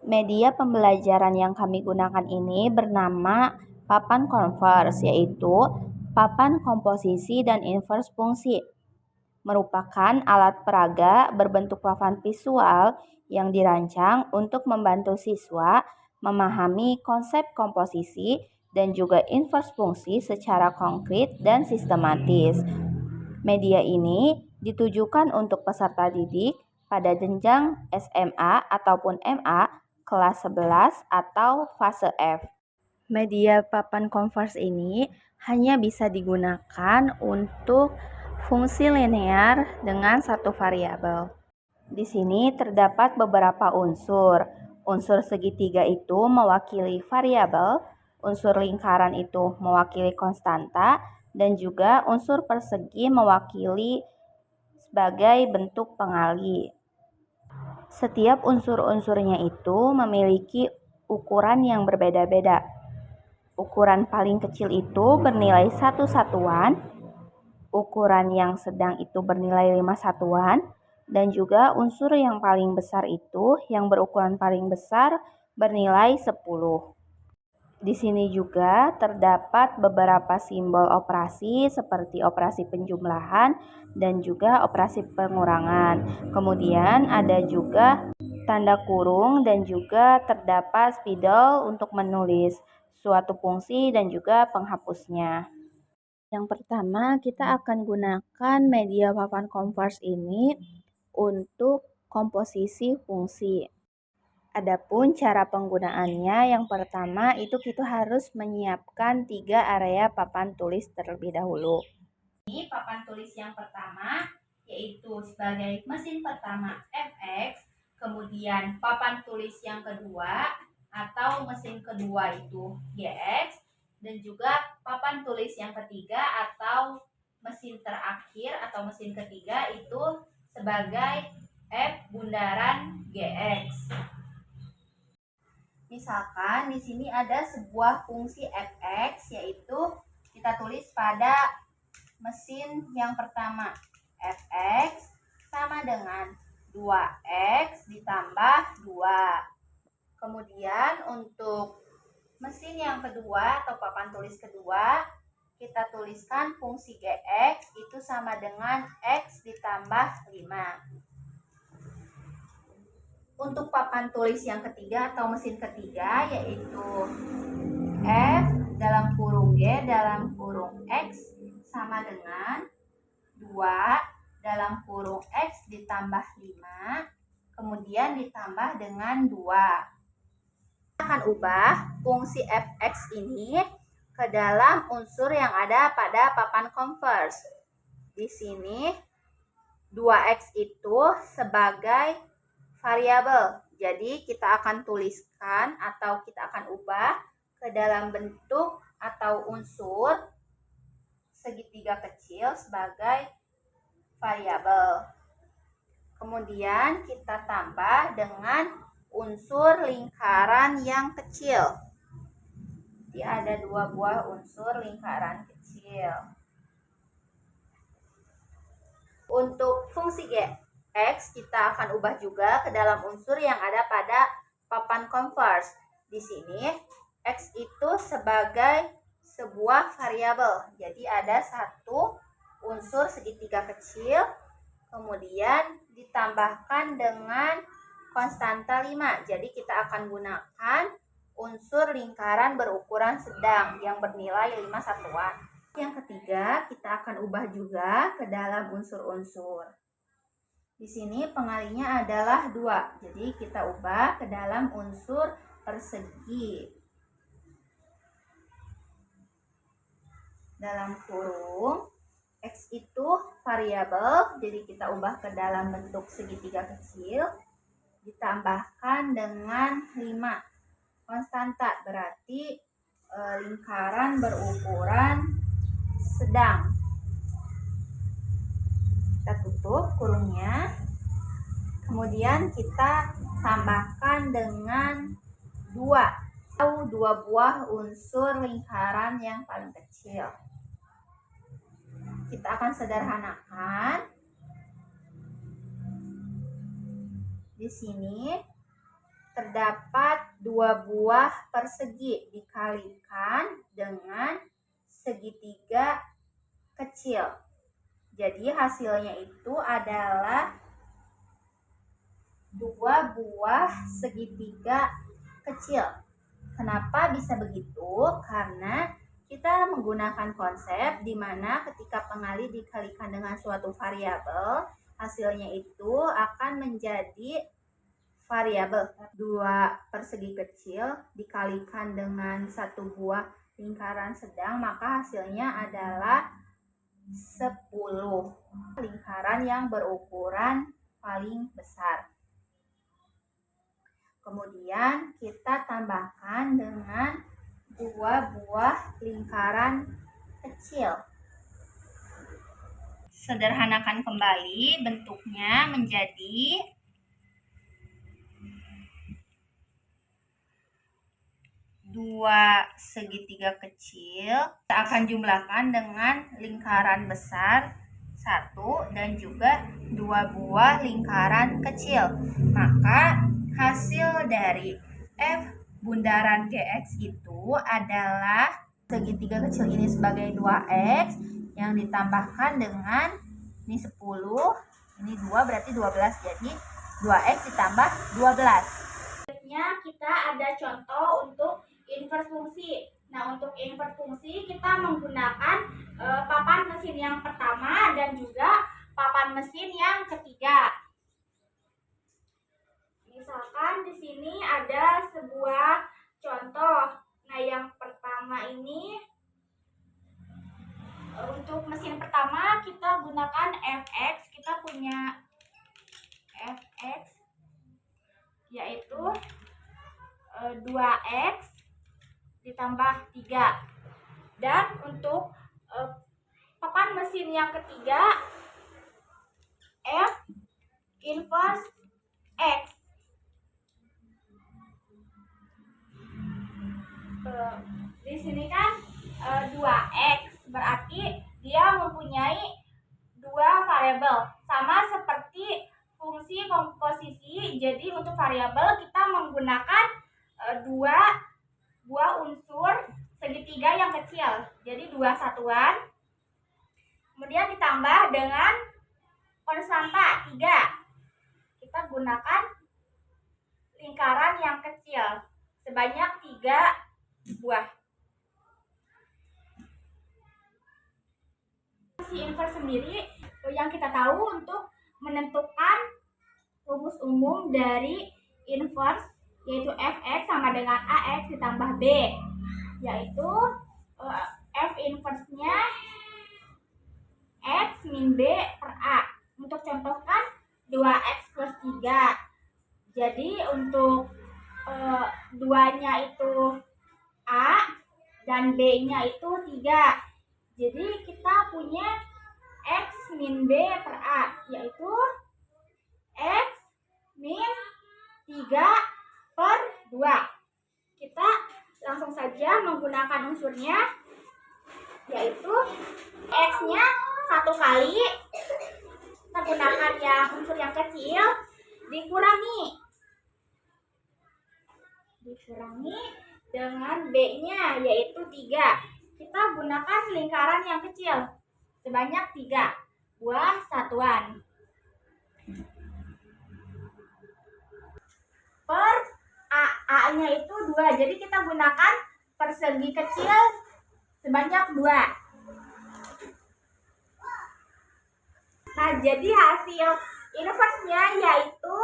Media pembelajaran yang kami gunakan ini bernama papan Converse, yaitu papan komposisi dan inverse fungsi. Merupakan alat peraga berbentuk papan visual yang dirancang untuk membantu siswa memahami konsep komposisi dan juga inverse fungsi secara konkret dan sistematis. Media ini ditujukan untuk peserta didik pada jenjang SMA ataupun MA kelas 11 atau fase F. Media papan Converse ini hanya bisa digunakan untuk fungsi linear dengan satu variabel. Di sini terdapat beberapa unsur. Unsur segitiga itu mewakili variabel, unsur lingkaran itu mewakili konstanta, dan juga unsur persegi mewakili sebagai bentuk pengali. Setiap unsur-unsurnya itu memiliki ukuran yang berbeda-beda. Ukuran paling kecil itu bernilai 1 satuan, ukuran yang sedang itu bernilai 5 satuan, dan juga unsur yang paling besar itu yang berukuran paling besar bernilai 10. Di sini juga terdapat beberapa simbol operasi seperti operasi penjumlahan dan juga operasi pengurangan. Kemudian ada juga tanda kurung dan juga terdapat spidol untuk menulis suatu fungsi dan juga penghapusnya. Yang pertama, kita akan gunakan media papan Converse ini untuk komposisi fungsi. Adapun cara penggunaannya, yang pertama itu kita harus menyiapkan 3 area papan tulis terlebih dahulu. Ini papan tulis yang pertama yaitu sebagai mesin pertama fx, kemudian papan tulis yang kedua atau mesin kedua itu gx, dan juga papan tulis yang ketiga atau mesin terakhir atau mesin ketiga itu sebagai f bundaran gx. Misalkan di sini ada sebuah fungsi fx, yaitu kita tulis pada mesin yang pertama fx sama dengan 2x ditambah 2. Kemudian untuk mesin yang kedua atau papan tulis kedua, kita tuliskan fungsi gx itu sama dengan x ditambah 5. Untuk papan tulis yang ketiga atau mesin ketiga yaitu f dalam kurung g dalam kurung x sama dengan 2 dalam kurung x ditambah 5, kemudian ditambah dengan 2. Kita akan ubah fungsi fx ini ke dalam unsur yang ada pada papan Converse. Di sini 2x itu sebagai variabel. Jadi kita akan tuliskan atau kita akan ubah ke dalam bentuk atau unsur segitiga kecil sebagai variabel. Kemudian kita tambah dengan unsur lingkaran yang kecil. Jadi ada 2 buah unsur lingkaran kecil. Untuk fungsi x kita akan ubah juga ke dalam unsur yang ada pada papan Converse. Di sini x itu sebagai sebuah variabel. Jadi ada satu unsur segitiga kecil, kemudian ditambahkan dengan konstanta 5. Jadi kita akan gunakan unsur lingkaran berukuran sedang yang bernilai 5 satuan. Yang ketiga, kita akan ubah juga ke dalam unsur-unsur. Di sini pengalinya adalah 2. Jadi kita ubah ke dalam unsur persegi. Dalam kurung x itu variabel, jadi kita ubah ke dalam bentuk segitiga kecil ditambahkan dengan 5 konstanta, berarti lingkaran berukuran sedang. Kita tutup kurungnya, kemudian kita tambahkan dengan 2 atau 2 buah unsur lingkaran yang paling kecil. Kita akan sederhanakan. Di sini terdapat terdapat dua buah persegi dikalikan dengan segitiga kecil. Jadi hasilnya itu adalah dua buah segitiga kecil. Kenapa bisa begitu? Karena kita menggunakan konsep di mana ketika pengali dikalikan dengan suatu variabel, hasilnya itu akan menjadi variabel. Dua persegi kecil dikalikan dengan satu buah lingkaran sedang, maka hasilnya adalah 10 lingkaran yang berukuran paling besar. Kemudian kita tambahkan dengan dua buah lingkaran kecil. Sederhanakan kembali bentuknya menjadi dua segitiga kecil. Kita akan jumlahkan dengan lingkaran besar 1 dan juga dua buah lingkaran kecil. Maka hasil dari F bundaran GX itu adalah segitiga kecil ini sebagai 2X yang ditambahkan dengan ini 10, ini 2 berarti 12, jadi 2X ditambah 12. Selanjutnya kita ada contoh untuk inverse fungsi. Nah, untuk inverse fungsi kita menggunakan papan mesin yang pertama dan juga papan mesin yang ketiga. Misalkan di sini ada sebuah contoh. Nah, yang pertama ini untuk mesin pertama kita gunakan Fx. Kita punya Fx yaitu 2X ditambah 3. Dan untuk papan mesin yang ketiga F inverse X. Di sini kan 2X berarti dia mempunyai dua variabel, sama seperti fungsi komposisi. Jadi untuk variabel kita menggunakan dua buah unsur segitiga yang kecil, jadi dua satuan, kemudian ditambah dengan konstanta 3. Kita gunakan lingkaran yang kecil sebanyak 3 buah. Si inverse sendiri yang kita tahu untuk menentukan rumus umum dari inverse yaitu Fx sama dengan Ax ditambah B, yaitu F inverse-nya X min B per A. Untuk contohkan 2X plus 3. Jadi untuk 2-nya itu A dan B-nya itu 3. Jadi kita punya X min B per A, yaitu X min 3 per 2. Kita langsung saja menggunakan unsurnya, yaitu X-nya 1 kali, kita gunakan yang unsur yang kecil, dikurangi dengan B-nya yaitu 3. Kita gunakan lingkaran yang kecil sebanyak 3 buah satuan per A-nya itu 2. Jadi kita gunakan persegi kecil sebanyak 2. Nah, jadi hasil inverse-nya yaitu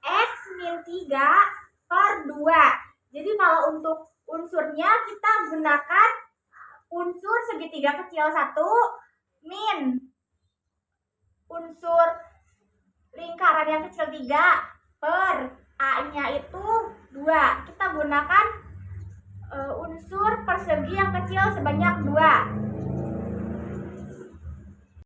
X min 3 per 2. Jadi kalau untuk unsurnya kita gunakan unsur segitiga kecil 1 min unsur lingkaran yang kecil 3 per A-nya itu 2. Kita gunakan unsur persegi yang kecil sebanyak 2.